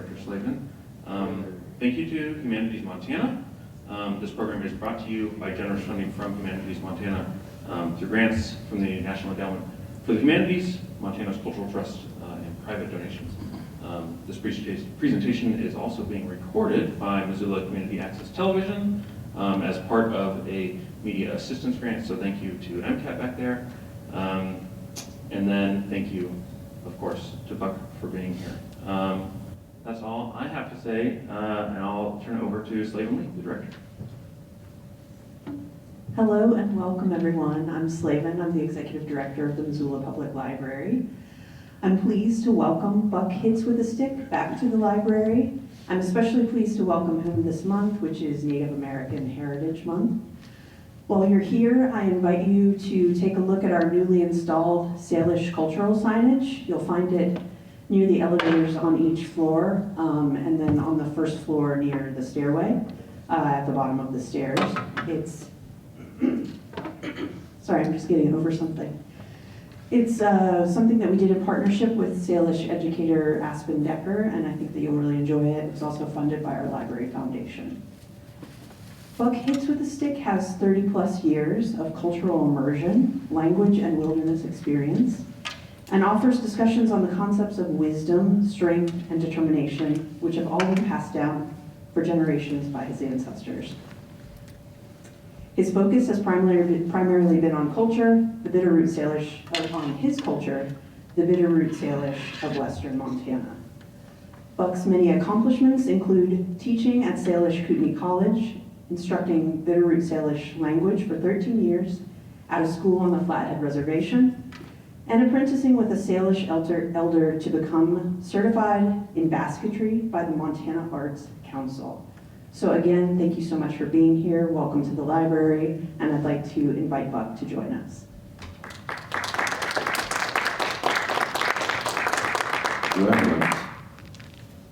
Director Slavin. Thank you to Humanities Montana. This program is brought to you by generous funding from Humanities Montana through grants from the National Endowment for the Humanities, Montana's Cultural Trust, and private donations. This presentation is also being recorded by Missoula Community Access Television as part of a media assistance grant, so thank you to MCAT back there. And then thank you, of course, to Buck for being here. That's all I have to say, and I'll turn it over to Slavin Lee, the director. Hello and welcome everyone. I'm Slavin. I'm the Executive Director of the Missoula Public Library. I'm pleased to welcome Buck Hitswithastick back to the library. I'm especially pleased to welcome him this month, which is Native American Heritage Month. While you're here, I invite you to take a look at our newly installed Salish cultural signage. You'll find it near the elevators on each floor, and then on the first floor near the stairway, at the bottom of the stairs. It's, sorry, I'm just getting over something. It's something that we did in partnership with Salish educator Aspen Decker, and I think that you'll really enjoy it. It's also funded by our Library Foundation. Buck Hitswithastick has 30 plus years of cultural immersion, language, and wilderness experience, and offers discussions on the concepts of wisdom, strength, and determination, which have all been passed down for generations by his ancestors. His focus has primarily been on culture, the Bitterroot Salish, on his culture, the Bitterroot Salish of Western Montana. Buck's many accomplishments include teaching at Salish Kootenai College, instructing Bitterroot Salish language for 13 years at a school on the Flathead Reservation, and apprenticing with a Salish elder to become certified in basketry by the Montana Arts Council. So again, thank you so much for being here. Welcome to the library, and I'd like to invite Buck to join us. Well,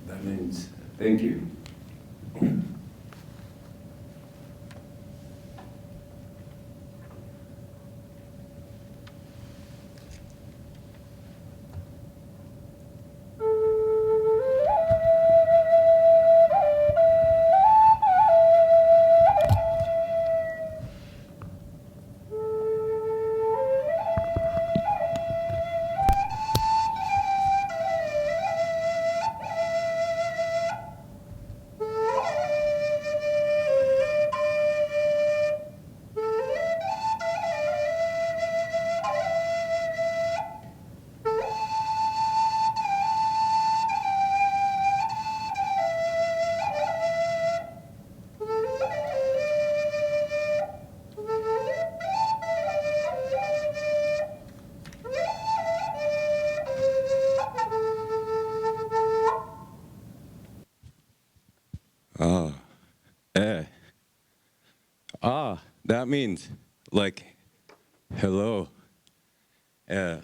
that means thank you. That means like hello. And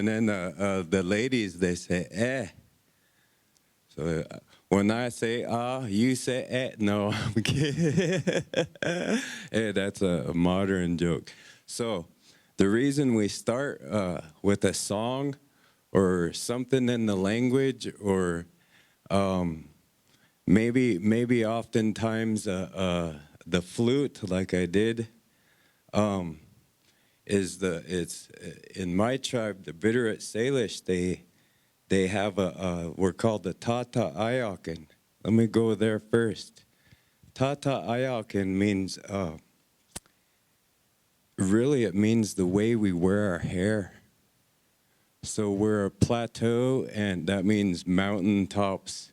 then the ladies, they say eh. So when I say you say eh. No, I'm kidding. Hey, that's a modern joke. So the reason we start with a song or something in the language, or maybe oftentimes the flute, like I did, it's in my tribe, the Bitterroot Salish. They have we're called the Tata Ayakin. Let me go there first. Tata Ayakin means really it means the way we wear our hair. So we're a plateau, and that means mountain tops,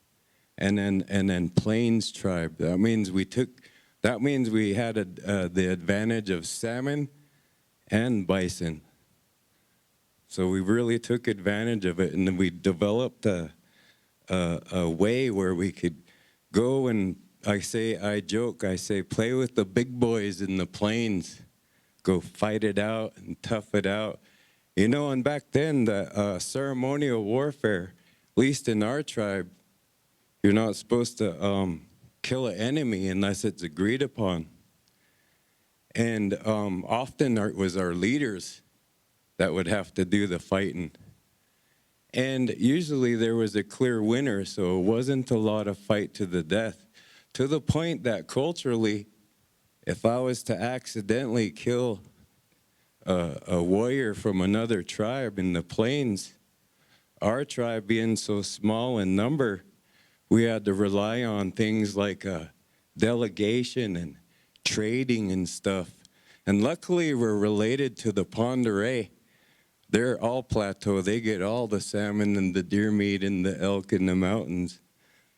and then plains tribe. That means we had the advantage of salmon and bison. So we really took advantage of it, and then we developed a way where we could go and I say, play with the big boys in the plains, go fight it out and tough it out. You know, and back then, the ceremonial warfare, at least in our tribe, you're not supposed to kill an enemy unless it's agreed upon. And often it was our leaders that would have to do the fighting. And usually there was a clear winner, so it wasn't a lot of fight to the death. To the point that culturally, if I was to accidentally kill a warrior from another tribe in the plains, our tribe being so small in number, we had to rely on things like delegation and trading and stuff. And luckily, we're related to the Pend d'Oreille. They're all plateau. They get all the salmon and the deer meat and the elk in the mountains.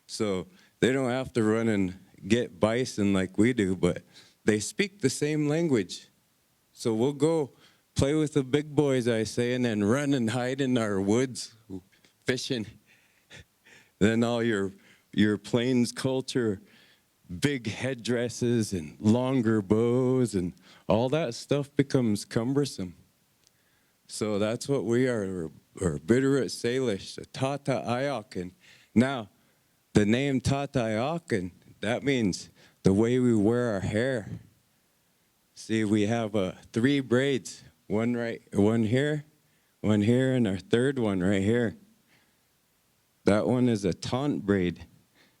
So they don't have to run and get bison like we do, but they speak the same language. So we'll go play with the big boys, I say, and then run and hide in our woods fishing. Then all your plains culture, big headdresses and longer bows and all that stuff becomes cumbersome. So that's what we are, or Bitterroot Salish, Tata Ayakan. Now, the name Tata Ayakan, that means the way we wear our hair. See, we have 3 braids, one here, and our third one right here. That one is a taunt braid.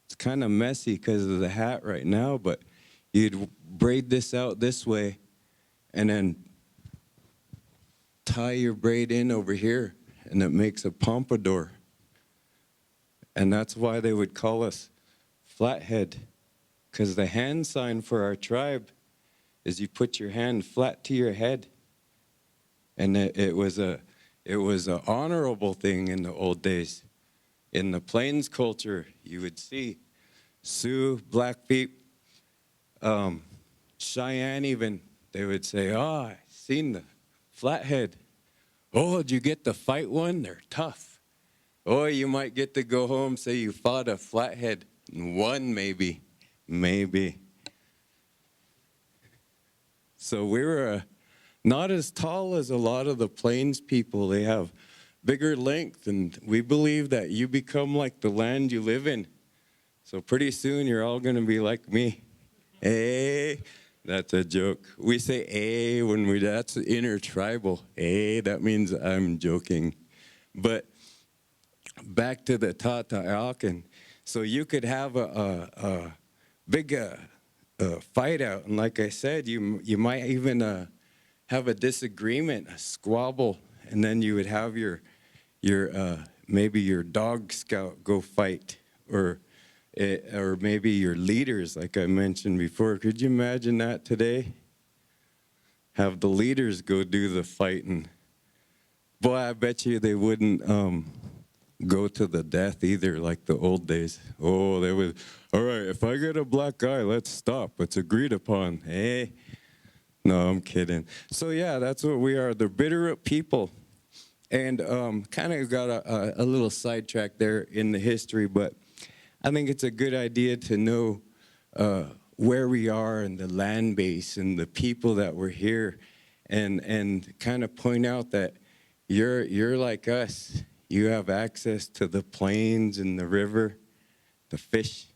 It's kind of messy because of the hat right now, but you'd braid this out this way and then tie your braid in over here, and it makes a pompadour. And that's why they would call us flathead, because the hand sign for our tribe is you put your hand flat to your head. And it was an honorable thing in the old days. In the plains culture, you would see Sioux, Blackfeet, Cheyenne even, they would say, oh, I seen the flathead. Oh, did you get to fight one? They're tough. Oh, you might get to go home, say you fought a flathead. One maybe. So we were not as tall as a lot of the plains people. They have bigger length, and we believe that you become like the land you live in. So pretty soon you're all going to be like me. Hey. That's a joke. We say "eh" when that's intertribal. Eh, that means I'm joking. But back to the Tata Ayakan. So you could have a big fight out, and like I said, you might even have a disagreement, a squabble, and then you would have your maybe your dog scout go fight, or maybe your leaders, like I mentioned before. Could you imagine that today? Have the leaders go do the fighting. Boy, I bet you they wouldn't go to the death either, like the old days. Oh, they would, all right, if I get a black eye, let's stop. It's agreed upon. Hey? No, I'm kidding. So yeah, that's what we are, the Bitterroot people. And kind of got a little sidetracked there in the history, but I think it's a good idea to know where we are and the land base and the people that were here, and kind of point out that you're like us. You have access to the plains and the river, the fish,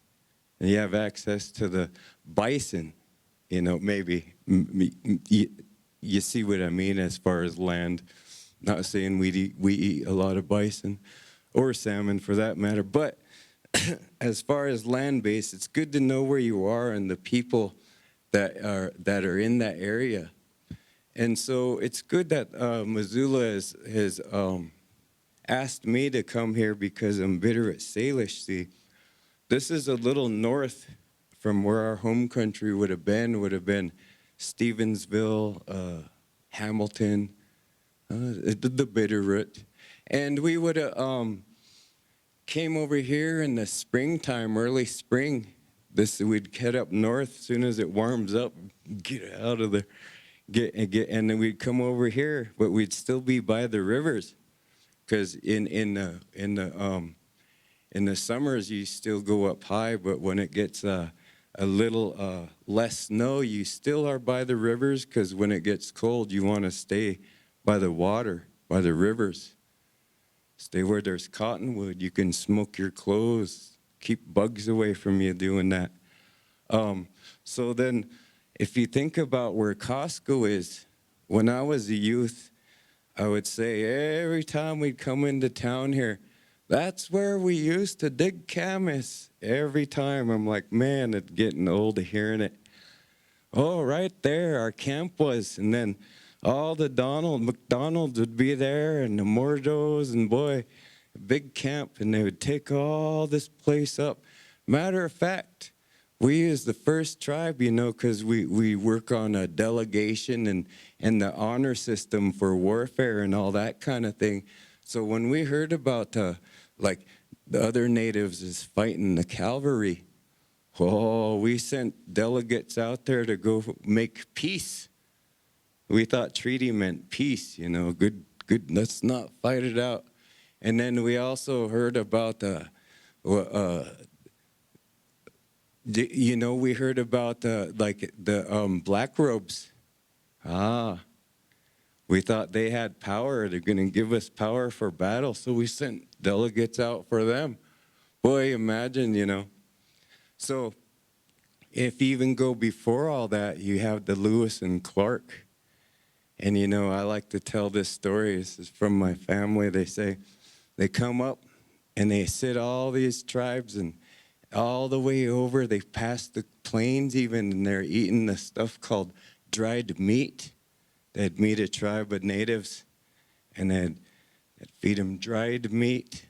and you have access to the bison. You know, maybe you see what I mean as far as land. Not saying we eat a lot of bison or salmon for that matter, but as far as land base, it's good to know where you are and the people that are in that area. And so it's good that Missoula has asked me to come here because I'm Bitterroot Salish. See, this is a little north from where our home country would have been Stevensville, Hamilton, the Bitterroot. And we would have came over here in the springtime, early spring. We'd head up north as soon as it warms up, get out of there, and then we'd come over here, but we'd still be by the rivers, because in the summers you still go up high, but when it gets a little less snow, you still are by the rivers, because when it gets cold, you want to stay by the water, by the rivers. Stay where there's cottonwood. You can smoke your clothes, keep bugs away from you doing that. So then, if you think about where Costco is, when I was a youth, I would say every time we'd come into town here, that's where we used to dig camas. Every time I'm like, man, it's getting old of hearing it. Oh, right there, our camp was. And then all the McDonald's would be there and the Mordos and boy, a big camp. And they would take all this place up. Matter of fact, we is the first tribe, you know, because we work on a delegation and the honor system for warfare and all that kind of thing. So when we heard about, like, the other natives is fighting the cavalry, oh, we sent delegates out there to go make peace. We thought treaty meant peace, you know, good, let's not fight it out. And then we also heard about you know, we heard about the black robes. We thought they had power. They're going to give us power for battle. So we sent delegates out for them. Boy, imagine, you know. So if you even go before all that, you have the Lewis and Clark. And, you know, I like to tell this story. This is from my family. They say they come up and they sit all these tribes and all the way over. They pass the plains even, and they're eating the stuff called dried meat. They'd meet a tribe of natives, and they'd feed them dried meat.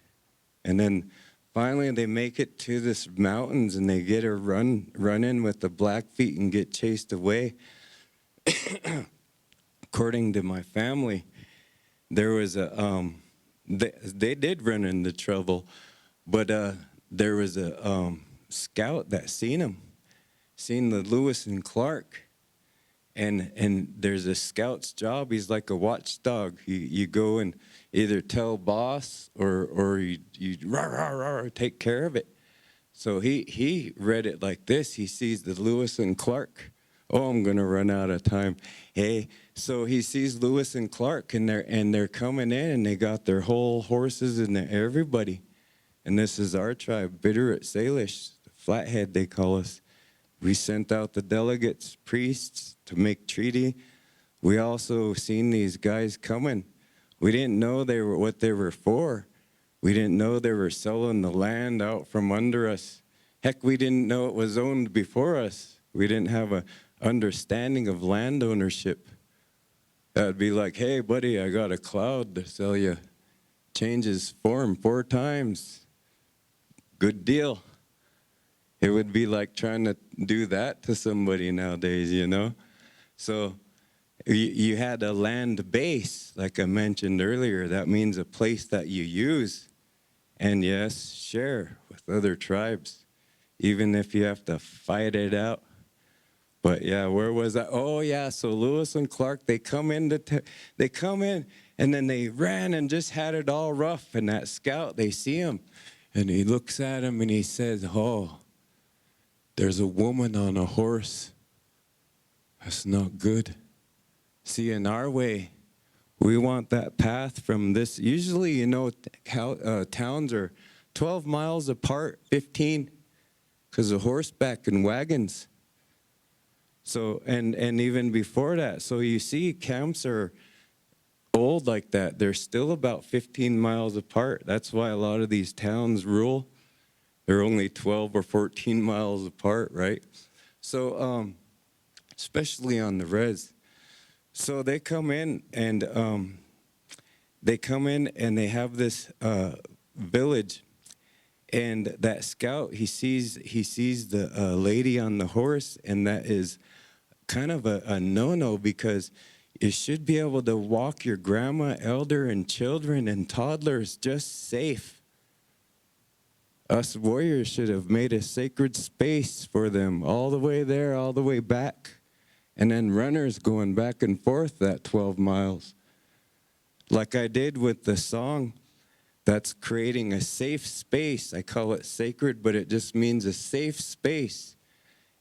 And then finally they make it to this mountains, and they get a run in with the Blackfeet and get chased away. According to my family, there was a they did run into trouble, but there was a scout that seen the Lewis and Clark, and there's a scout's job. He's like a watchdog. You go and either tell boss or you rah, rah, rah, take care of it. So he read it like this. He sees the Lewis and Clark. Oh, I'm gonna run out of time. Hey, so he sees Lewis and Clark, and they're coming in, and they got their whole horses and everybody. And this is our tribe, Bitterroot Salish, Flathead they call us. We sent out the delegates, priests, to make treaty. We also seen these guys coming. We didn't know what they were for. We didn't know they were selling the land out from under us. Heck, we didn't know it was owned before us. We didn't have a understanding of land ownership. That would be like, hey, buddy, I got a cloud to sell you. Changes form 4 times. Good deal. It would be like trying to do that to somebody nowadays, you know? So you had a land base, like I mentioned earlier. That means a place that you use and, yes, share with other tribes, even if you have to fight it out. But, yeah, where was I? Oh, yeah, so Lewis and Clark, they come in, and then they ran and just had it all rough. And that scout, they see him, and he looks at him, and he says, oh, there's a woman on a horse. That's not good. See, in our way, we want that path from this. Usually, you know, towns are 12 miles apart, 15, because of horseback and wagons. So, and even before that, so you see camps are old like that. They're still about 15 miles apart. That's why a lot of these towns rule. They're only 12 or 14 miles apart, right? So, especially on the res. So they come in and they have this village, and that scout, he sees the lady on the horse, and that is kind of a no-no, because you should be able to walk your grandma, elder, and children and toddlers just safe. Us warriors should have made a sacred space for them, all the way there, all the way back. And then runners going back and forth that 12 miles. Like I did with the song, that's creating a safe space. I call it sacred, but it just means a safe space.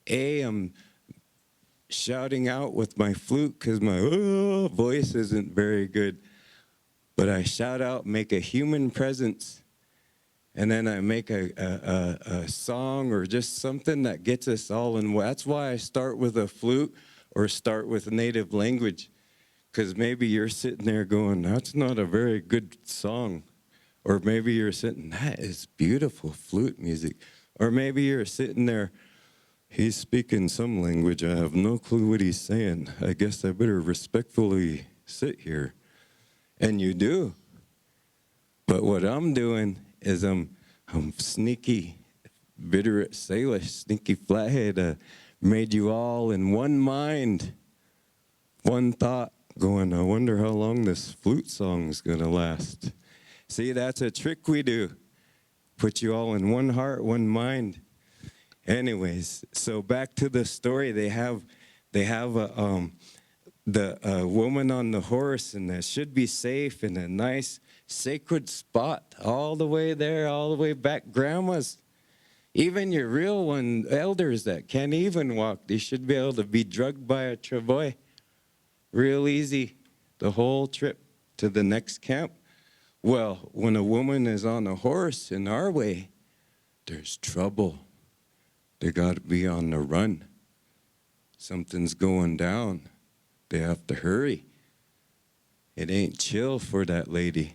I'm shouting out with my flute because my voice isn't very good. But I shout out, make a human presence. And then I make a song or just something that gets us all in. That's why I start with a flute or start with native language, Because maybe you're sitting there going, that's not a very good song. Or maybe you're sitting, that is beautiful flute music. Or maybe you're sitting there, he's speaking some language. I have no clue what he's saying. I guess I better respectfully sit here. And you do. But what I'm doing is I'm sneaky, bitter at Salish, sneaky flathead, made you all in one mind, one thought, going, I wonder how long this flute song is going to last. See, that's a trick we do. Put you all in one heart, one mind. Anyways, so back to the story. They have the woman on the horse, and that should be safe in a nice sacred spot, all the way there, all the way back. Grandmas, even your real one, elders that can't even walk, they should be able to be drugged by a travois. Real easy, the whole trip to the next camp. Well, when a woman is on a horse in our way, there's trouble. They got to be on the run. Something's going down. They have to hurry. It ain't chill for that lady.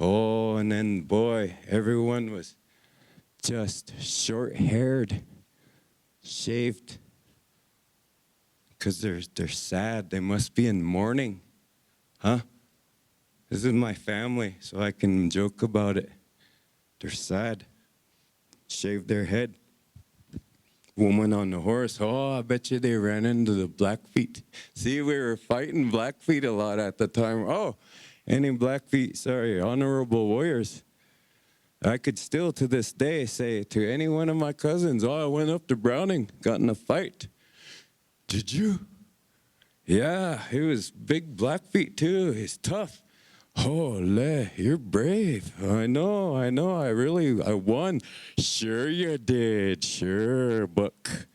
Oh, and then, boy, everyone was just short-haired, shaved, because they're sad. They must be in mourning. Huh? This is my family, so I can joke about it. They're sad. Shaved their head. Woman on the horse. Oh, I bet you they ran into the Blackfeet. See, we were fighting Blackfeet a lot at the time. Oh, any Blackfeet, sorry, honorable warriors. I could still to this day say to any one of my cousins, oh, I went up to Browning, got in a fight. Did you? Yeah, he was big Blackfeet too. He's tough. Holy, you're brave. I know, I won. Sure you did, sure, Buck.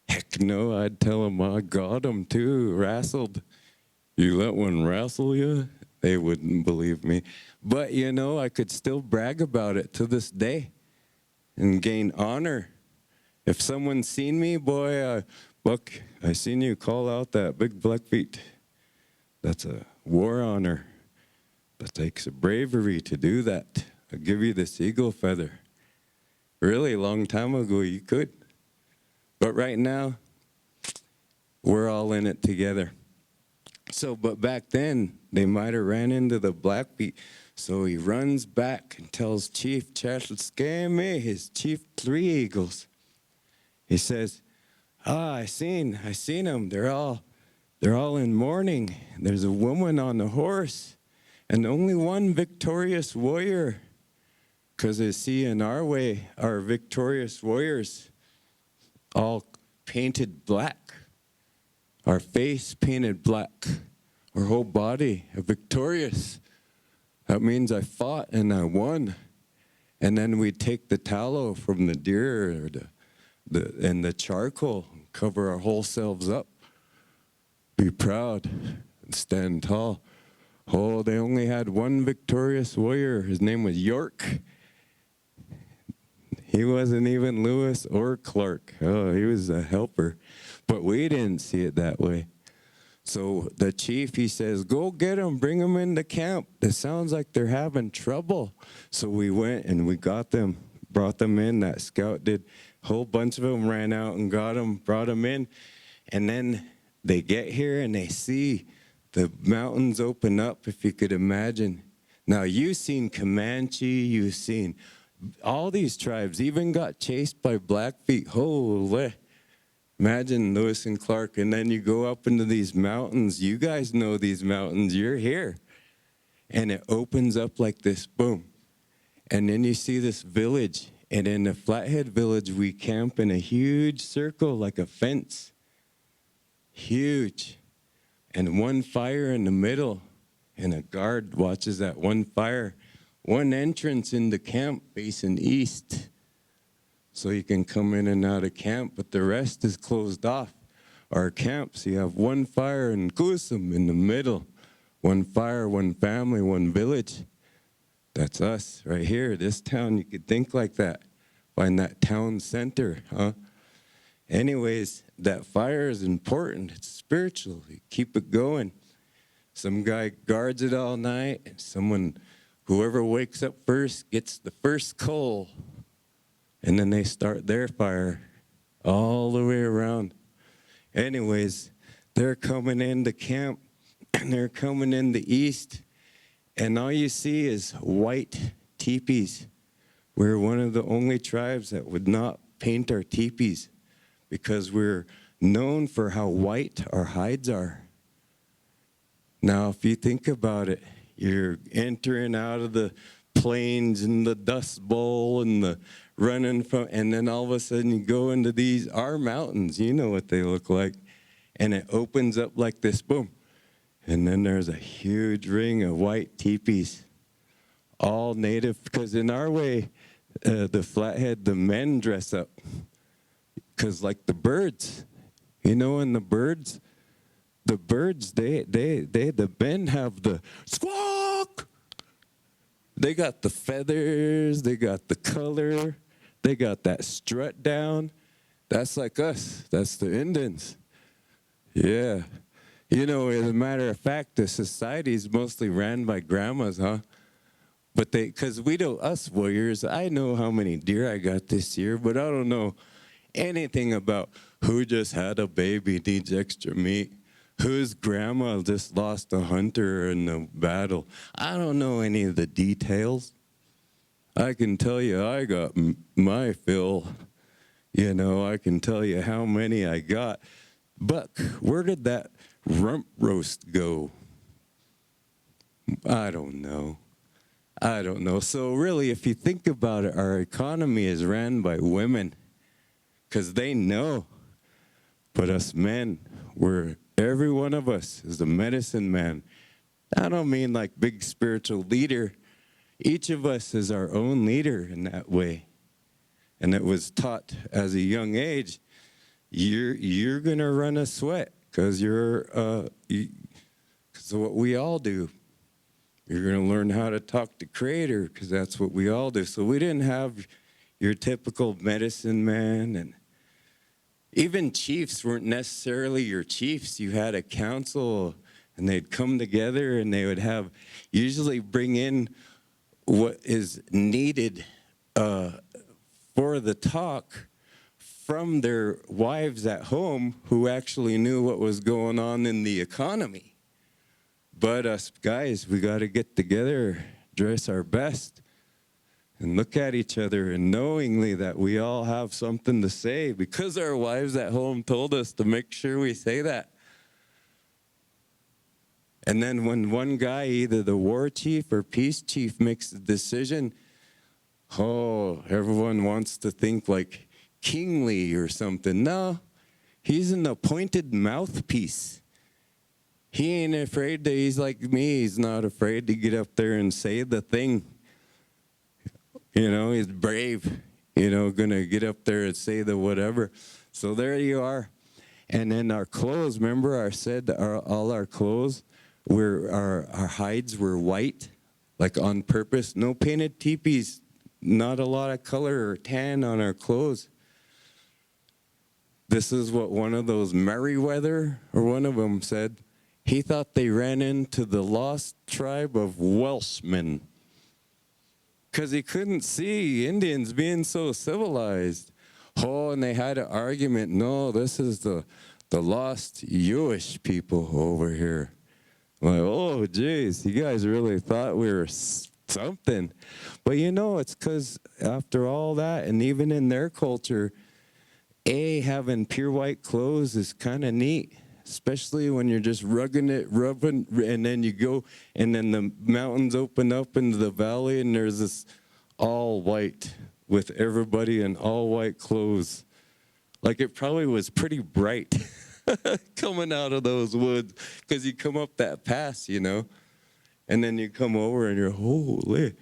Heck no, I'd tell him I got him too, wrestled. You let one wrestle you? They wouldn't believe me. But you know, I could still brag about it to this day and gain honor. If someone's seen me, boy, Buck, I seen you call out that big Blackfeet. That's a war honor. That takes a bravery to do that. I'll give you this eagle feather. Really, a long time ago, you could. But right now, we're all in it together. So, but back then, they might have ran into the Blackfeet. So he runs back and tells Chief Chashskame, his chief 3 eagles. He says, I seen them. They're all in mourning. There's a woman on the horse. And only one victorious warrior, because you see in our way, our victorious warriors, all painted black, our face painted black, our whole body victorious. That means I fought and I won. And then we take the tallow from the deer or and the charcoal, cover our whole selves up. Be proud and stand tall. Oh, they only had one victorious warrior. His name was York. He wasn't even Lewis or Clark. Oh, he was a helper. But we didn't see it that way. So the chief, he says, go get them, bring them into camp. It sounds like they're having trouble. So we went and we got them, brought them in. That scout did. A whole bunch of them ran out and got them, brought them in. And then they get here and they see the mountains open up, if you could imagine. Now, you've seen Comanche, you've seen all these tribes, even got chased by Blackfeet. Holy. Imagine Lewis and Clark, and then you go up into these mountains. You guys know these mountains. You're here. And it opens up like this, boom. And then you see this village. And in the Flathead village, we camp in a huge circle, like a fence. Huge. And one fire in the middle, and a guard watches that one fire. One entrance into camp facing east, so you can come in and out of camp, but the rest is closed off. Our camps, you have one fire in Kusum in the middle. One fire, one family, one village. That's us right here, this town. You could think like that. Find that town center, huh? Anyways, that fire is important. It's spiritual. You keep it going. Some guy guards it all night, and whoever wakes up first gets the first coal. And then they start their fire all the way around. Anyways, they're coming into camp, and they're coming in the east, and all you see is white teepees. We're one of the only tribes that would not paint our teepees because we're known for how white our hides are. Now, if you think about it, you're entering out of the plains and the Dust Bowl and the running from, and then all of a sudden you go into our mountains, you know what they look like, and it opens up like this, boom, and then there's a huge ring of white teepees, all native, because in our way, the Flathead, the men dress up, because like the birds, and the birds, the men have the squawk. They got the feathers, they got the color, they got that strut down. That's like us. That's the Indians. Yeah. As a matter of fact, the society is mostly ran by grandmas, huh? But because us warriors, I know how many deer I got this year, but I don't know anything about who just had a baby, needs extra meat. Whose grandma just lost a hunter in the battle. I don't know any of the details. I can tell you I got my fill. I can tell you how many I got. Buck, where did that rump roast go? I don't know. So really, if you think about it, our economy is ran by women because they know. But us men, every one of us is a medicine man. I don't mean like big spiritual leader. Each of us is our own leader in that way. And it was taught as a young age, you're going to run a sweat because because what we all do. You're going to learn how to talk to Creator because that's what we all do. So we didn't have your typical medicine man, and even chiefs weren't necessarily your chiefs. You had a council, and they'd come together, and they would usually bring in what is needed for the talk from their wives at home who actually knew what was going on in the economy. But us guys, we got to get together, dress our best, and look at each other, and knowingly that we all have something to say because our wives at home told us to make sure we say that. And then when one guy, either the war chief or peace chief, makes the decision, everyone wants to think like kingly or something. No, he's an appointed mouthpiece. He ain't afraid he's like me. He's not afraid to get up there and say the thing. He's brave, gonna get up there and say the whatever. So there you are. And then our clothes, remember all our clothes, our hides were white, like on purpose. No painted teepees, not a lot of color or tan on our clothes. This is what one of those Merriweather, or one of them said. He thought they ran into the lost tribe of Welshmen because he couldn't see Indians being so civilized. And they had an argument. No, this is the lost Jewish people over here. Like, geez, you guys really thought we were something. But it's because after all that, and even in their culture, having pure white clothes is kind of neat. Especially when you're just rubbing, and then you go, and then the mountains open up into the valley, and there's this all white with everybody in all white clothes. Like it probably was pretty bright coming out of those woods because you come up that pass, and then you come over and you're, holy.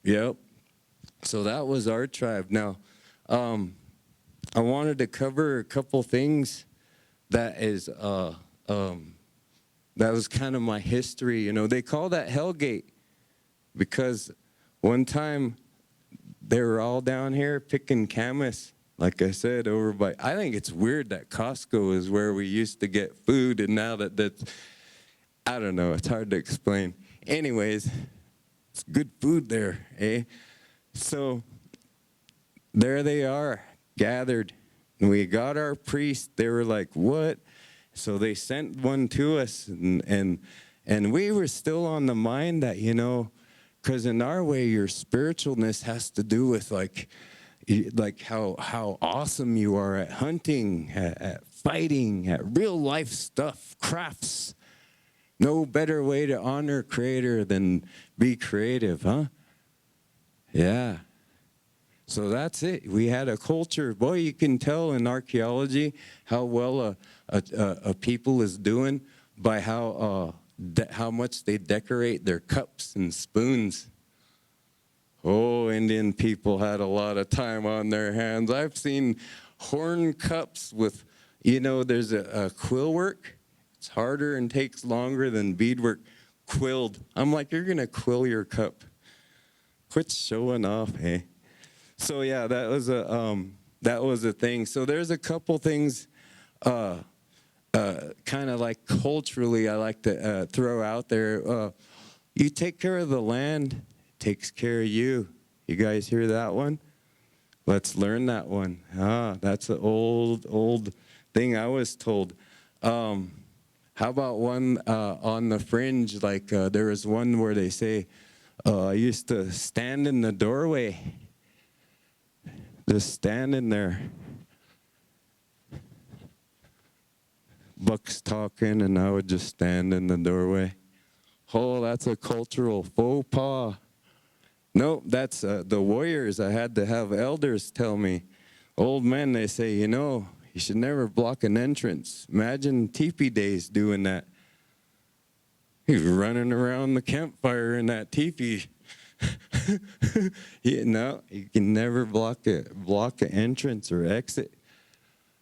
Yep. So that was our tribe. Now, I wanted to cover a couple things. That was kind of my history. They call that Hellgate because one time they were all down here picking camas, like I said, over by, I think it's weird that Costco is where we used to get food, and now that's, I don't know, it's hard to explain. Anyways, it's good food there, eh? So there they are, gathered. And we got our priest. They were like, what? So they sent one to us, and we were still on the mind that, you know, because in our way, your spiritualness has to do with like how awesome you are at hunting, at fighting, at real life stuff, crafts. No better way to honor Creator than be creative, huh? Yeah. So that's it. We had a culture. Boy, you can tell in archaeology how well a people is doing by how much they decorate their cups and spoons. Oh, Indian people had a lot of time on their hands. I've seen horn cups with, you know, there's a quill work. It's harder and takes longer than beadwork. Quilled. I'm like, you're going to quill your cup. Quit showing off, hey? So yeah, that was a thing. So there's a couple things kind of like culturally I like to throw out there. You take care of the land, it takes care of you. You guys hear that one? Let's learn that one. That's an old thing I was told. How about one on the fringe? Like there was one where they say, I used to stand in the doorway, just standing there. Bucks talking, and I would just stand in the doorway. Oh, that's a cultural faux pas. No, that's the warriors. I had to have elders tell me. Old men, they say, you know, you should never block an entrance. Imagine teepee days doing that. He's running around the campfire in that teepee. No, you can never block an entrance or exit.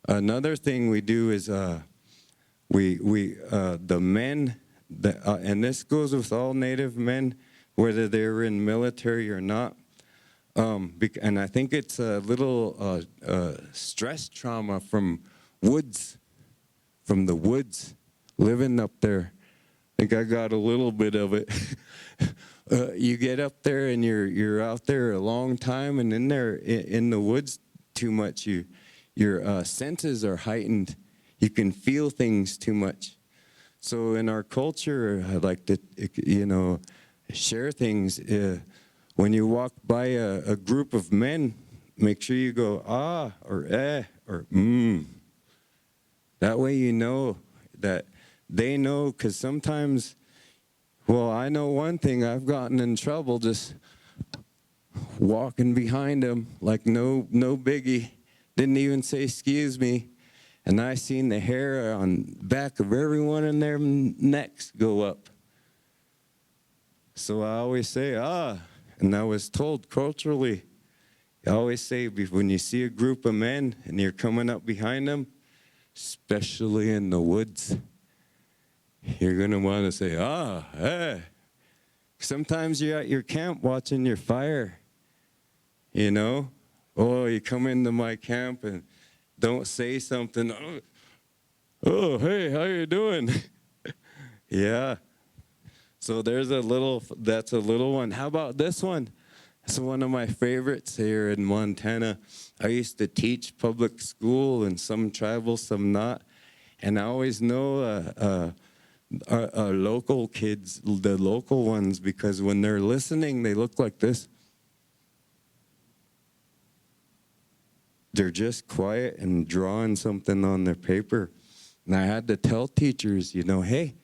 Another thing we do is the men, and this goes with all Native men, whether they're in military or not. And I think it's a little stress trauma from the woods, living up there. I think I got a little bit of it. You get up there and you're out there a long time, and in there in the woods too much, your senses are heightened. You can feel things too much. So in our culture, I like to, you know, share things. When you walk by a group of men, make sure you go, ah, or eh, or That way you know that they know, because sometimes, well, I know one thing, I've gotten in trouble just walking behind them like no biggie. Didn't even say excuse me. And I seen the hair on back of everyone in their necks go up. So I always say, and I was told culturally, I always say when you see a group of men and you're coming up behind them, especially in the woods, you're going to want to say, hey. Sometimes you're at your camp watching your fire, you know. Oh, you come into my camp and don't say something. Oh, hey, how you doing? Yeah. So that's a little one. How about this one? It's one of my favorites here in Montana. I used to teach public school, and some tribal, some not. And I always know our local kids, the local ones, because when they're listening, they look like this. They're just quiet and drawing something on their paper. And I had to tell teachers, you know, hey,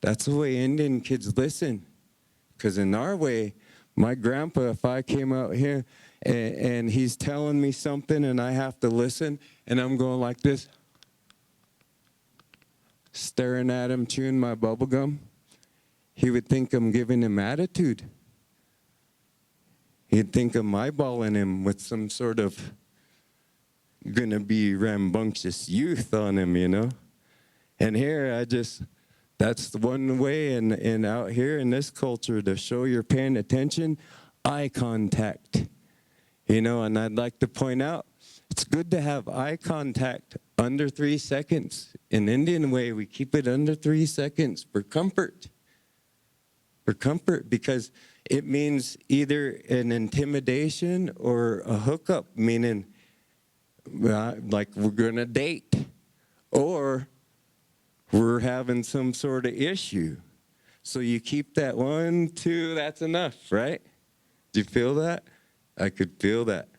that's the way Indian kids listen. Because in our way, my grandpa, if I came out here and he's telling me something and I have to listen, and I'm going like this, staring at him, chewing my bubble gum, he would think I'm giving him attitude. He'd think I'm eyeballing him with some sort of gonna be rambunctious youth on him, you know. And here that's the one way, and out here in this culture, to show you're paying attention, eye contact, you know. And I'd like to point out, It's good to have eye contact under 3 seconds. In Indian way, we keep it under 3 seconds for comfort. For comfort, because it means either an intimidation or a hookup, meaning like we're gonna date, or we're having some sort of issue. So you keep that 1, 2, that's enough, right? Do you feel that? I could feel that.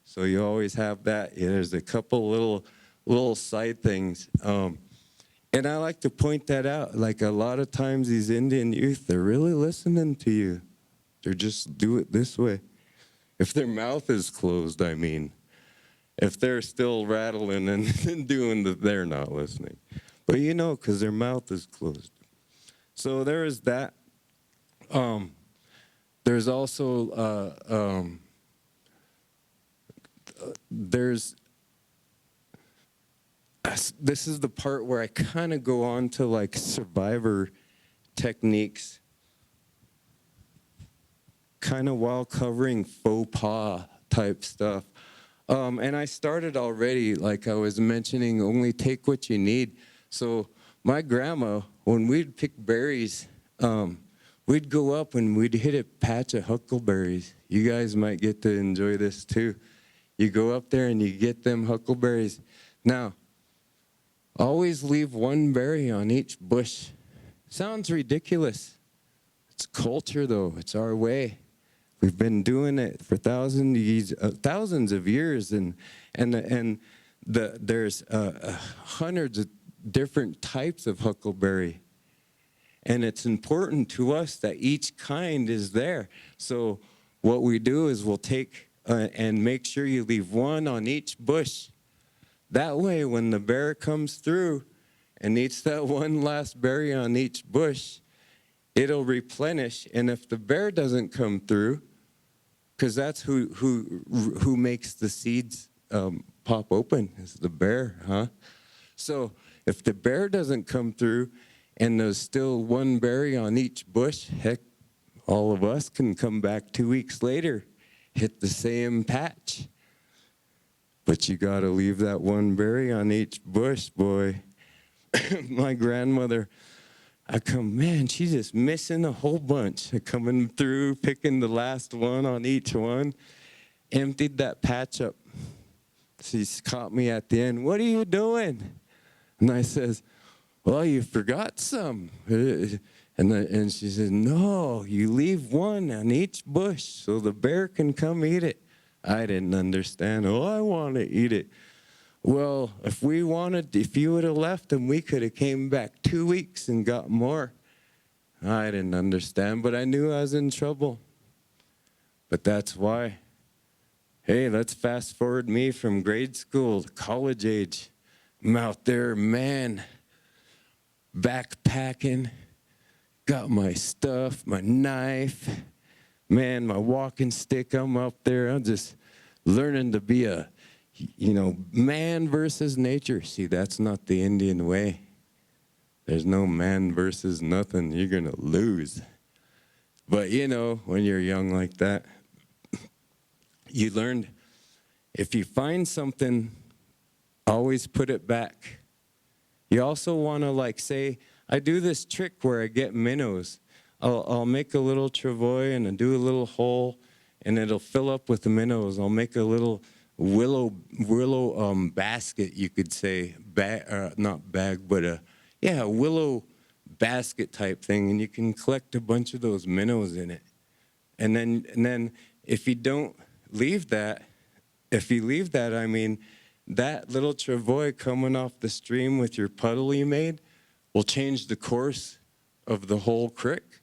So you always have that. Yeah, there's a couple little side things. And I like to point that out. Like a lot of times these Indian youth, they're really listening to you. They're just do it this way. If their mouth is closed, I mean. If they're still rattling and doing they're not listening. But you know, because their mouth is closed. So there is that. There's also, this is the part where I kind of go on to like survivor techniques, kind of while covering faux pas type stuff. And I started already, like I was mentioning, only take what you need. So my grandma, when we'd pick berries, we'd go up and we'd hit a patch of huckleberries. You guys might get to enjoy this too. You go up there and you get them huckleberries. Now, always leave 1 berry on each bush. Sounds ridiculous. It's culture though, it's our way. We've been doing it for thousands of years, and there's hundreds of different types of huckleberry. And it's important to us that each kind is there. So what we do is we'll take and make sure you leave 1 on each bush. That way, when the bear comes through and eats that 1 last berry on each bush, it'll replenish. And if the bear doesn't come through, because that's who makes the seeds pop open, is the bear, huh? So if the bear doesn't come through and there's still 1 berry on each bush, heck, all of us can come back 2 weeks later, hit the same patch. But you got to leave that 1 berry on each bush, boy. My grandmother, I come, man, she's just missing a whole bunch. Coming through, picking the last 1 on each one, emptied that patch up. She's caught me at the end. What are you doing? And I says, well, you forgot some. And she says, no, you leave 1 on each bush so the bear can come eat it. I didn't understand. Oh, I want to eat it. Well, if you would have left them, we could have came back 2 weeks and got more. I didn't understand, but I knew I was in trouble. But that's why. Hey, let's fast forward me from grade school to college age. I'm out there, man, backpacking, got my stuff, my knife, man, my walking stick. I'm up there. I'm just learning to be a, man versus nature. See, that's not the Indian way. There's no man versus nothing. You're going to lose. But, when you're young like that, you learned if you find something, always put it back. You also want to say, I do this trick where I get minnows. I'll make a little travois and I do a little hole and it'll fill up with the minnows. I'll make a little willow basket, you could say, not bag, but a willow basket type thing, and you can collect a bunch of those minnows in it. And then if you don't leave that, I mean, that little travois coming off the stream with your puddle you made will change the course of the whole creek.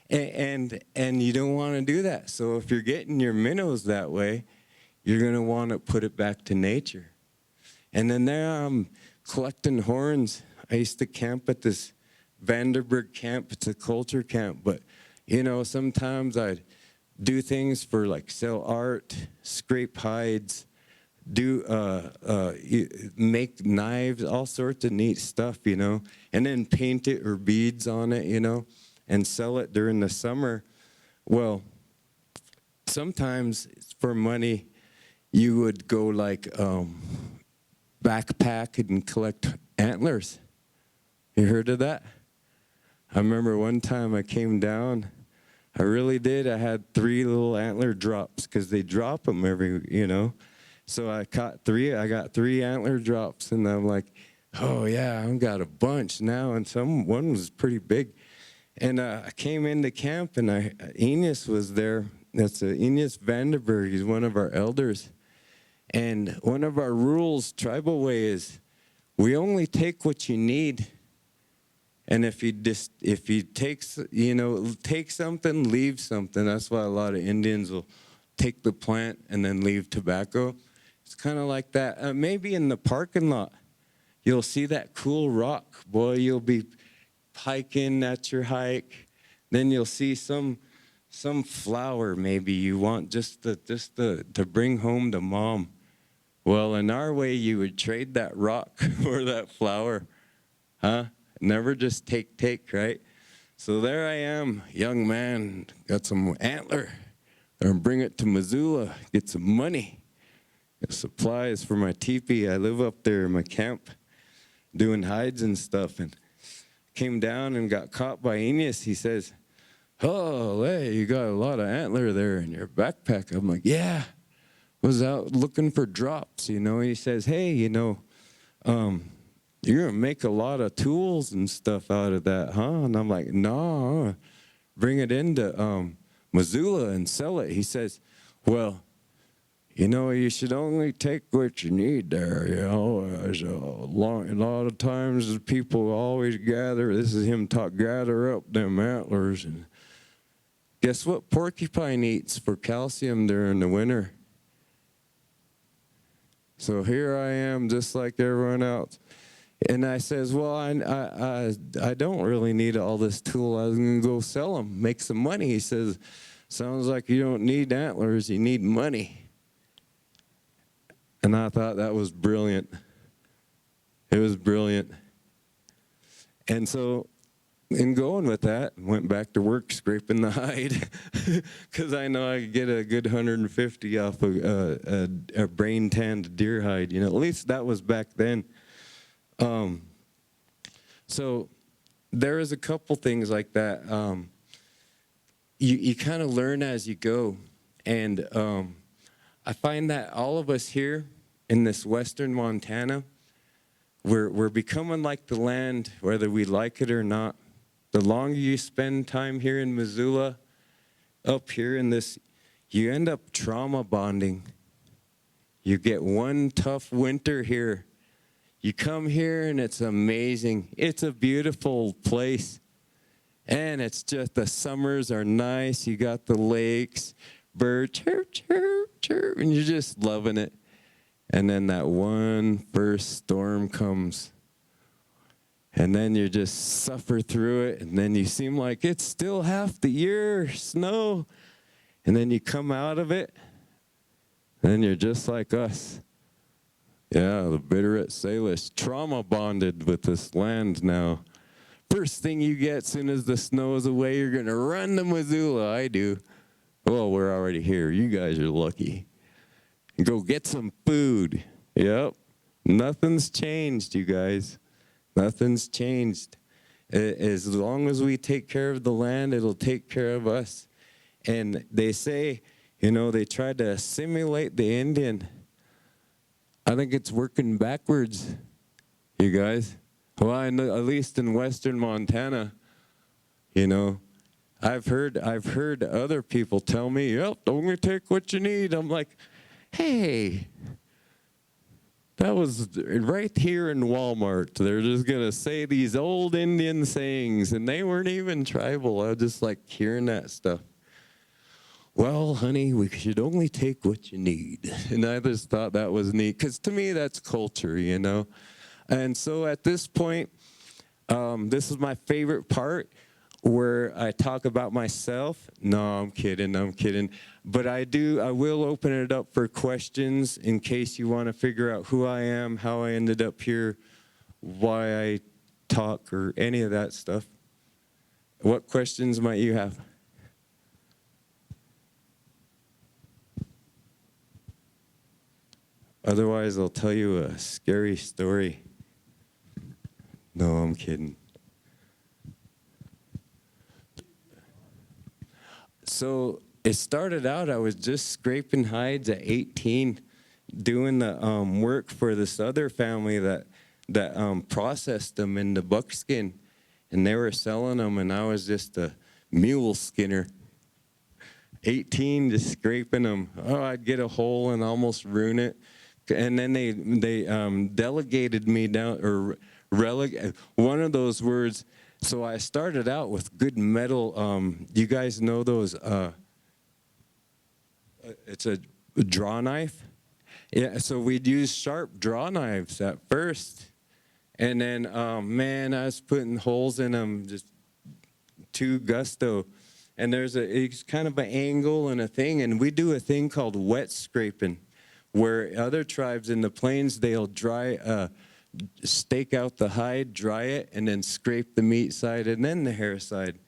And you don't want to do that. So if you're getting your minnows that way, you're going to want to put it back to nature. And then there I'm collecting horns. I used to camp at this Vanderburg camp. It's a culture camp. But, sometimes I'd do things for sell art, scrape hides, make knives, all sorts of neat stuff, and then paint it or beads on it, and sell it during the summer. Well, sometimes for money, you would go like backpack and collect antlers. You heard of that? I remember one time I came down. I really did. I had 3 little antler drops because they drop them every, you know. So I caught 3. I got 3 antler drops, and I'm like, oh yeah, I've got a bunch now. And one was pretty big. And I came into camp, and Enos was there. That's Enos Vandenberg. He's one of our elders. And one of our rules, tribal way, is we only take what you need. And if you take something, leave something. That's why a lot of Indians will take the plant and then leave tobacco. It's kind of like that. Maybe in the parking lot, you'll see that cool rock. Boy, you'll be hiking at your hike. Then you'll see some flower maybe you want just to bring home to mom. Well, in our way, you would trade that rock for that flower, huh? Never just take, right? So there I am, young man, got some antler. Gonna bring it to Missoula, get some money, get supplies for my teepee. I live up there in my camp, doing hides and stuff, and came down and got caught by Enos. He says, oh, hey, you got a lot of antler there in your backpack. I'm like, yeah, was out looking for drops, you know. He says, hey, you know, you're going to make a lot of tools and stuff out of that, huh? And I'm like, no, bring it into Missoula and sell it. He says, well, you know, you should only take what you need there, you know. There's a lot of times people always gather, this is him talk, gather up them antlers. And guess what porcupine eats for calcium during the winter? So here I am, just like everyone else. And I says, well, I don't really need all this tool. I was going to go sell them, make some money. He says, sounds like you don't need antlers, you need money. And I thought that was brilliant. It was brilliant. And so in going with that, went back to work scraping the hide because I know I could get a good 150 off a brain tanned deer hide. You know, at least that was back then. So there is a couple things like that. You kind of learn as you go. And I find that all of us here in this western Montana, we're becoming like the land, whether we like it or not. The longer you spend time here in Missoula, up here in this, you end up trauma bonding. You get one tough winter here. You come here and it's amazing. It's a beautiful place. And it's just, the summers are nice. You got the lakes, birds, chirp, chirp, chirp, and you're just loving it. And then that one first storm comes. And then you just suffer through it, and then you seem like it's still half the year, snow. And then you come out of it, and then you're just like us. Yeah, the Bitterroot Salish, trauma bonded with this land now. First thing you get, as soon as the snow is away, you're going to run to Missoula. I do. Well, we're already here. You guys are lucky. And go get some food. Yep. Nothing's changed, you guys. Nothing's changed. As long as we take care of the land, it'll take care of us. And they say, you know, they tried to assimilate the Indian. I think it's working backwards, you guys. Well, I know, at least in western Montana, you know, I've heard other people tell me, yep, only take what you need. I'm like, hey, that was right here in Walmart. They're just going to say these old Indian sayings, and they weren't even tribal. I just like hearing that stuff. Well, honey, we should only take what you need. And I just thought that was neat, because to me, that's culture, you know. And so at this point, this is my favorite part, where I talk about myself. No, I'm kidding. But I will open it up for questions in case you want to figure out who I am, how I ended up here, why I talk, or any of that stuff. What questions might you have? Otherwise, I'll tell you a scary story. No, I'm kidding. So it started out, I was just scraping hides at 18, doing the work for this other family that processed them into buckskin. And they were selling them, and I was just a mule skinner. 18, just scraping them. Oh, I'd get a hole and almost ruin it. And then they delegated me down, or one of those words. So I started out with good metal. You guys know those, it's a draw knife. Yeah, so we'd use sharp draw knives at first. And then, man, I was putting holes in them just too gusto. And it's kind of an angle and a thing. And we do a thing called wet scraping, where other tribes in the plains, they'll stake out the hide, dry it, and then scrape the meat side and then the hair side.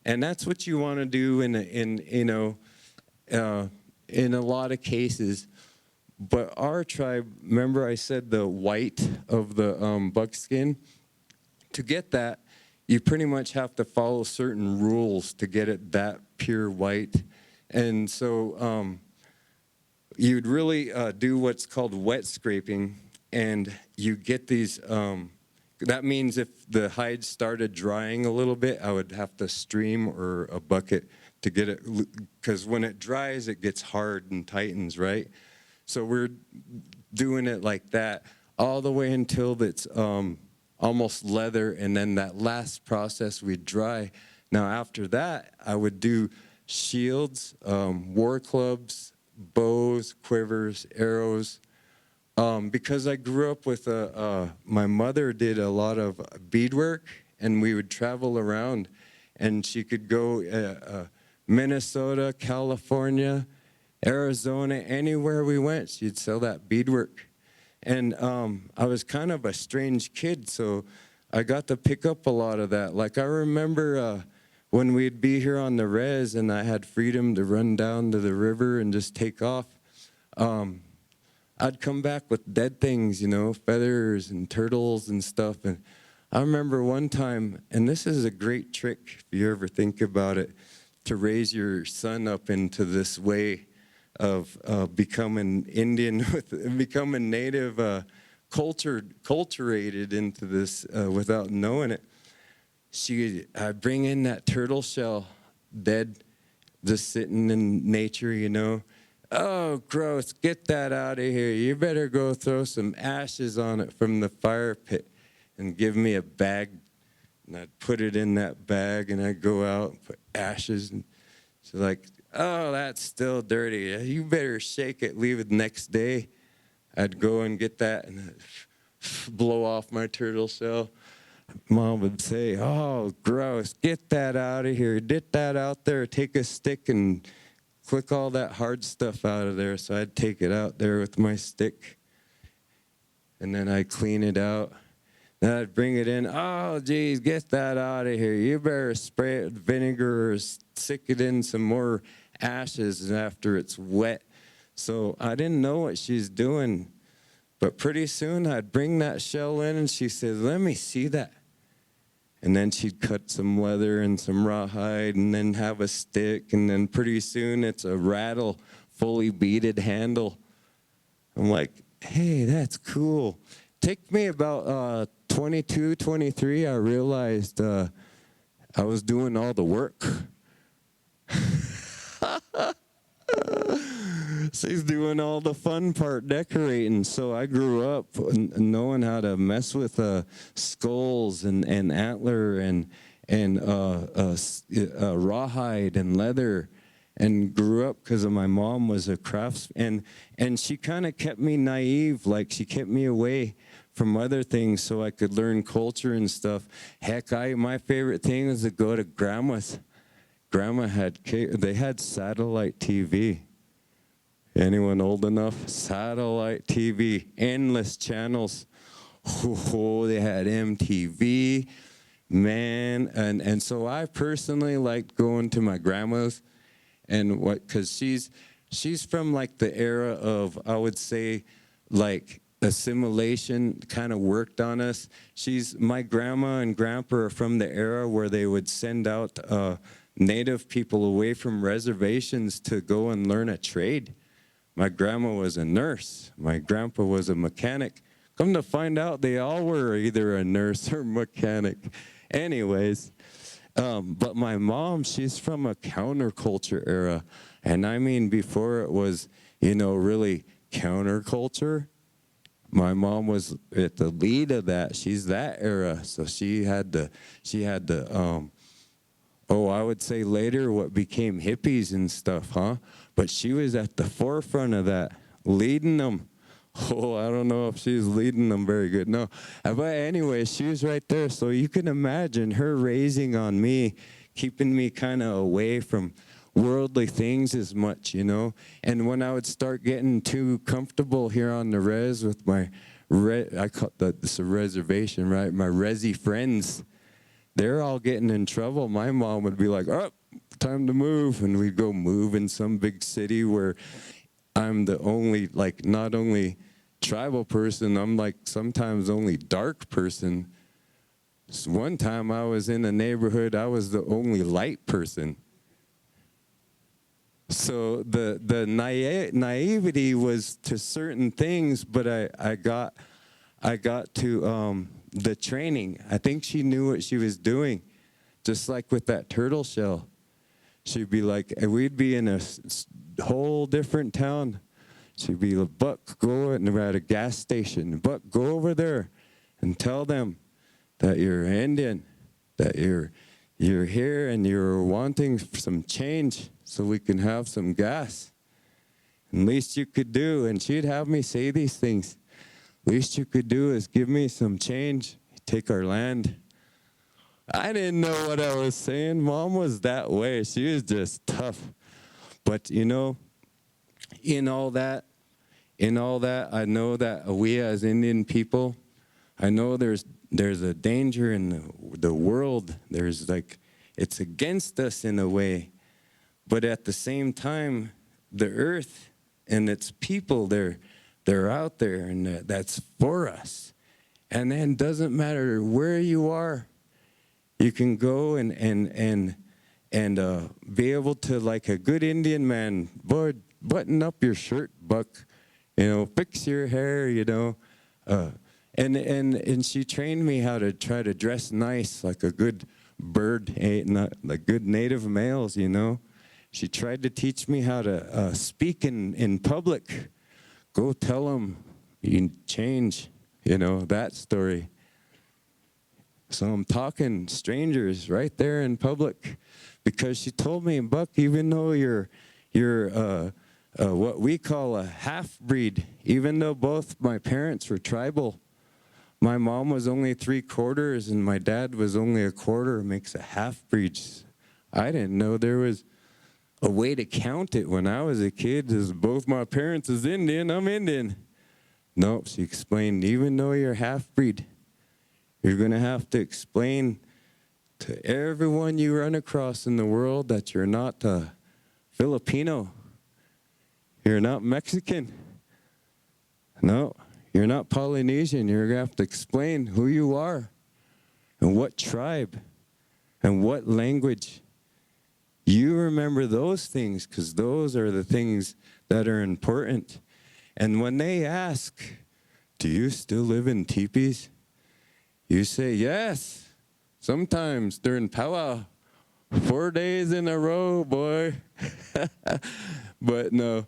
And that's what you want to do in a lot of cases. But our tribe, remember I said the white of the buckskin? To get that, you pretty much have to follow certain rules to get it that pure white. And so you'd really do what's called wet scraping, and you get these, that means if the hide started drying a little bit, I would have to stream or a bucket to get it, because when it dries, it gets hard and tightens, right? So we're doing it like that all the way until it's almost leather, and then that last process we'd dry. Now after that, I would do shields, war clubs, bows, quivers, arrows. Because I grew up with my mother did a lot of beadwork, and we would travel around, and she could go Minnesota, California, Arizona, anywhere we went, she'd sell that beadwork. And I was kind of a strange kid, so I got to pick up a lot of that. Like I remember when we'd be here on the res and I had freedom to run down to the river and just take off, I'd come back with dead things, you know, feathers and turtles and stuff. And I remember one time, and this is a great trick if you ever think about it, to raise your son up into this way of becoming Indian, becoming native, culturated into this without knowing it. I'd bring in that turtle shell, dead, just sitting in nature, you know. Oh, gross, get that out of here. You better go throw some ashes on it from the fire pit and give me a bag. And I'd put it in that bag, and I'd go out and put ashes. And she's like, oh, that's still dirty. You better shake it, leave it the next day. I'd go and get that and blow off my turtle shell. Mom would say, oh, gross, get that out of here. Get that out there. Take a stick and click all that hard stuff out of there. So I'd take it out there with my stick, and then I'd clean it out. Then I'd bring it in. Oh, geez, get that out of here. You better spray it with vinegar or stick it in some more ashes after it's wet. So I didn't know what she's doing. But pretty soon I'd bring that shell in, and she said, let me see that. And then she'd cut some leather and some rawhide and then have a stick. And then pretty soon it's a rattle, fully beaded handle. I'm like, hey, that's cool. Take me about 22, 23, I realized I was doing all the work. She's doing all the fun part, decorating. So I grew up knowing how to mess with skulls and antler and rawhide and leather, and grew up because my mom was a craftsman. And she kind of kept me naive, like she kept me away from other things so I could learn culture and stuff. Heck, my favorite thing was to go to Grandma's. Grandma they had satellite TV. Anyone old enough? Satellite TV, endless channels. Oh, they had MTV, man. And so I personally liked going to my grandma's, and because she's from like the era of, I would say, like assimilation kind of worked on us. My grandma and grandpa are from the era where they would send out native people away from reservations to go and learn a trade. My grandma was a nurse. My grandpa was a mechanic. Come to find out, they all were either a nurse or mechanic. Anyways, but my mom, she's from a counterculture era. And I mean, before it was, really counterculture, my mom was at the lead of that. She's that era. So she had the I would say later what became hippies and stuff, huh? But she was at the forefront of that, leading them. Oh, I don't know if she's leading them very good. No. But anyway, she was right there. So you can imagine her raising on me, keeping me kind of away from worldly things as much, And when I would start getting too comfortable here on the res with my, I call this a reservation, right? My resi friends, they're all getting in trouble. My mom would be like, oh, time to move. And we'd go move in some big city where I'm the only, not only tribal person, I'm sometimes only dark person. So one time I was in a neighborhood, I was the only light person. So the naivety was to certain things, but I got to the training. I think she knew what she was doing, just like with that turtle shell. She'd be like, we'd be in a whole different town. She'd be like, Buck, go, and we're at a gas station. Buck, go over there and tell them that you're Indian, that you're here and you're wanting some change so we can have some gas. And least you could do, and she'd have me say these things, least you could do is give me some change, take our land. I didn't know what I was saying. Mom was that way. She was just tough. But, in all that, I know that we as Indian people, I know there's a danger in the world. There's it's against us in a way. But at the same time, the earth and its people, they're out there, and that's for us. And then doesn't matter where you are, you can go and be able to, like a good Indian man, boy, button up your shirt, Buck, fix your hair, and she trained me how to try to dress nice, like a good bird, not like good native males, She tried to teach me how to speak in public. Go tell them you change, that story. So I'm talking strangers right there in public, because she told me, Buck, even though you're what we call a half-breed, even though both my parents were tribal, my mom was only 3/4 and my dad was only 1/4, makes a half-breed. I didn't know there was a way to count it when I was a kid, as both my parents is Indian, I'm Indian. Nope, she explained, even though you're half-breed, you're going to have to explain to everyone you run across in the world that you're not Filipino. You're not Mexican. No, you're not Polynesian. You're going to have to explain who you are and what tribe and what language. You remember those things, because those are the things that are important. And when they ask, do you still live in teepees? You say, yes, sometimes during powwow, 4 days in a row, boy. But no,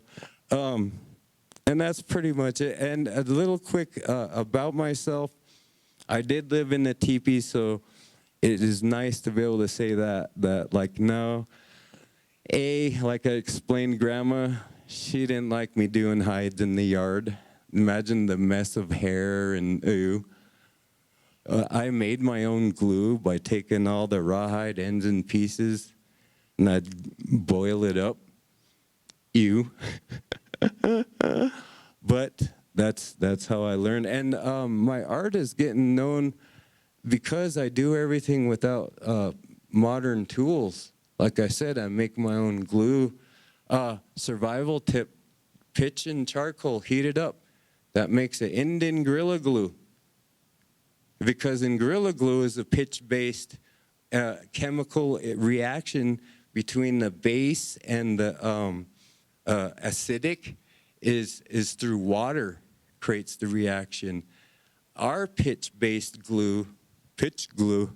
and that's pretty much it. And a little quick about myself, I did live in a teepee, so it is nice to be able to say that no, like I explained, Grandma, she didn't like me doing hides in the yard. Imagine the mess of hair and ooh. I made my own glue by taking all the rawhide ends and pieces, and I'd boil it up. Ew. But that's how I learned. And my art is getting known because I do everything without modern tools. Like I said, I make my own glue. Survival tip, pitch and charcoal, heat it up. That makes it Indian Gorilla Glue. Because in Gorilla Glue is a pitch-based chemical reaction between the base and the acidic is through water creates the reaction. Our pitch-based glue, pitch glue,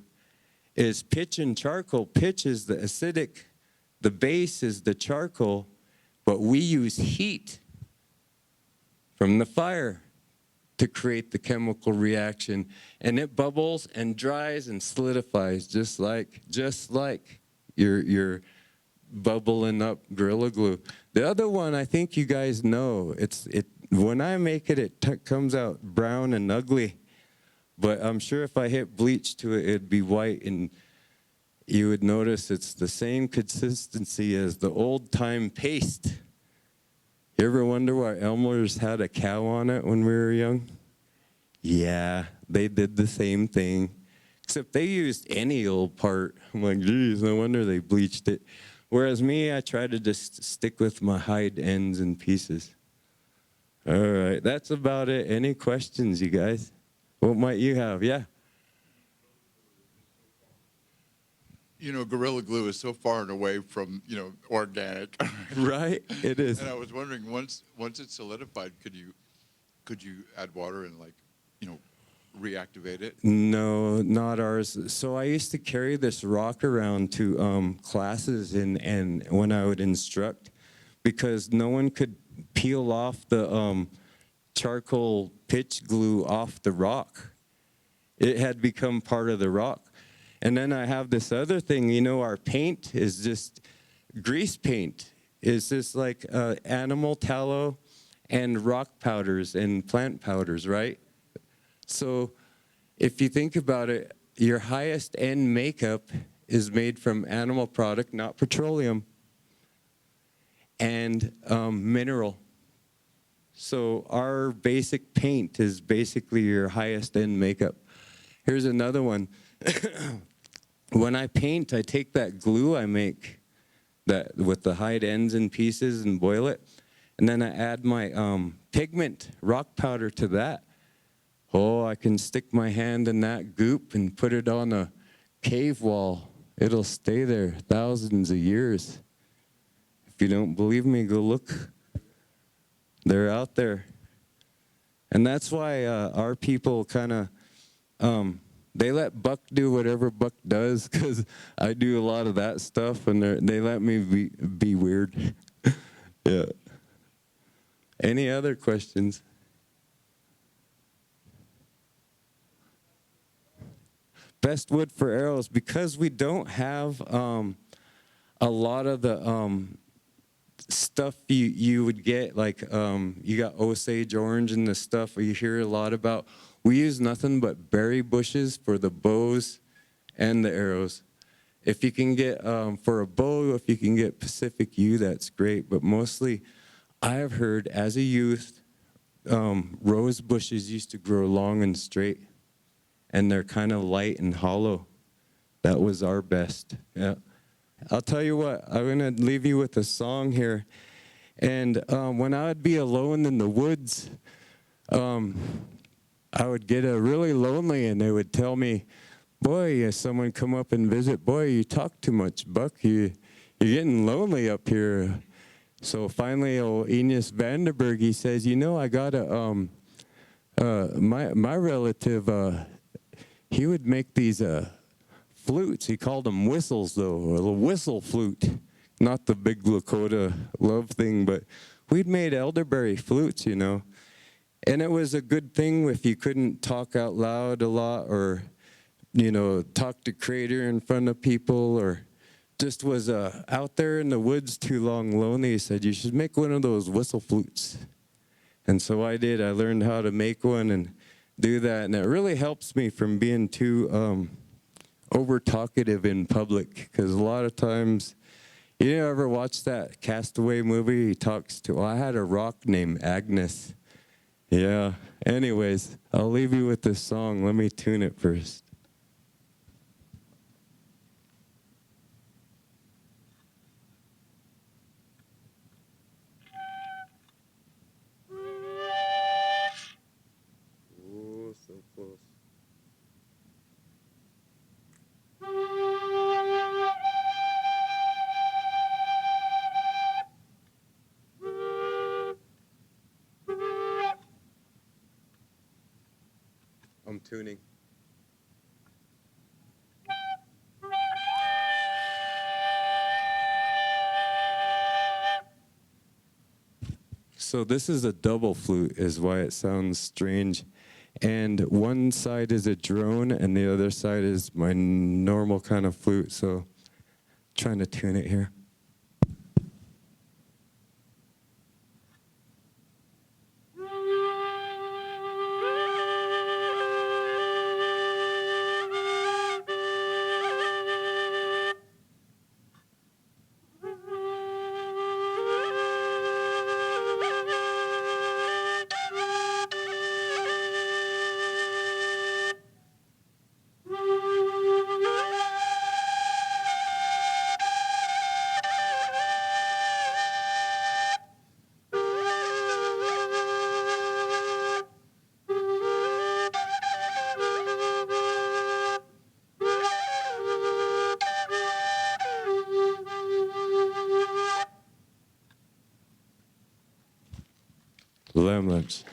is pitch and charcoal. Pitch is the acidic, the base is the charcoal, but we use heat from the fire to create the chemical reaction, and it bubbles and dries and solidifies just like your bubbling up Gorilla Glue. The other one, I think you guys know, when I make it, it comes out brown and ugly, but I'm sure if I hit bleach to it, it'd be white, and you would notice it's the same consistency as the old-time paste. You ever wonder why Elmer's had a cow on it when we were young? Yeah, they did the same thing, except they used any old part. I'm like, geez, no wonder they bleached it. Whereas me, I try to just stick with my hide ends and pieces. All right, that's about it. Any questions, you guys? What might you have? Yeah. You know, Gorilla Glue is so far and away from, organic. Right, it is. And I was wondering, once it's solidified, could you add water and reactivate it? No, not ours. So I used to carry this rock around to classes and when I would instruct, because no one could peel off the charcoal pitch glue off the rock. It had become part of the rock. And then I have this other thing, our paint is just grease paint. It's just like animal tallow and rock powders and plant powders, right? So if you think about it, your highest end makeup is made from animal product, not petroleum, and mineral. So our basic paint is basically your highest end makeup. Here's another one. When I paint, I take that glue I make that with the hide ends and pieces and boil it, and then I add my pigment, rock powder to that. Oh, I can stick my hand in that goop and put it on a cave wall. It'll stay there thousands of years. If you don't believe me, go look. They're out there. And that's why our people kind of, they let Buck do whatever Buck does, because I do a lot of that stuff, and they let me be weird. Yeah. Any other questions? Best wood for arrows, because we don't have a lot of the stuff you would get, like you got Osage orange and the stuff you hear a lot about. We use nothing but berry bushes for the bows and the arrows. If you can get, for a bow, if you can get Pacific yew, that's great. But mostly, I have heard as a youth, rose bushes used to grow long and straight, and they're kind of light and hollow. That was our best. Yeah. I'll tell you what, I'm going to leave you with a song here. And when I would be alone in the woods, I would get really lonely, and they would tell me, boy, someone come up and visit, boy, you talk too much, Buck. You're getting lonely up here. So finally, old Enos Vandenberg, he says, I got my relative, he would make these flutes. He called them whistles, though, a little whistle flute. Not the big Lakota love thing, but we'd made elderberry flutes, And it was a good thing if you couldn't talk out loud a lot, or, talk to Crater in front of people, or just was out there in the woods too long, lonely. He said, you should make one of those whistle flutes. And so I did. I learned how to make one and do that. And it really helps me from being too over-talkative in public, because a lot of times, you ever watch that Castaway movie? He talks to, I had a rock named Agnes. Yeah. Anyways, I'll leave you with this song. Let me tune it first. tuning. So this is a double flute is why it sounds strange. And one side is a drone and the other side is my normal kind of flute. So trying to tune it here. Lemons.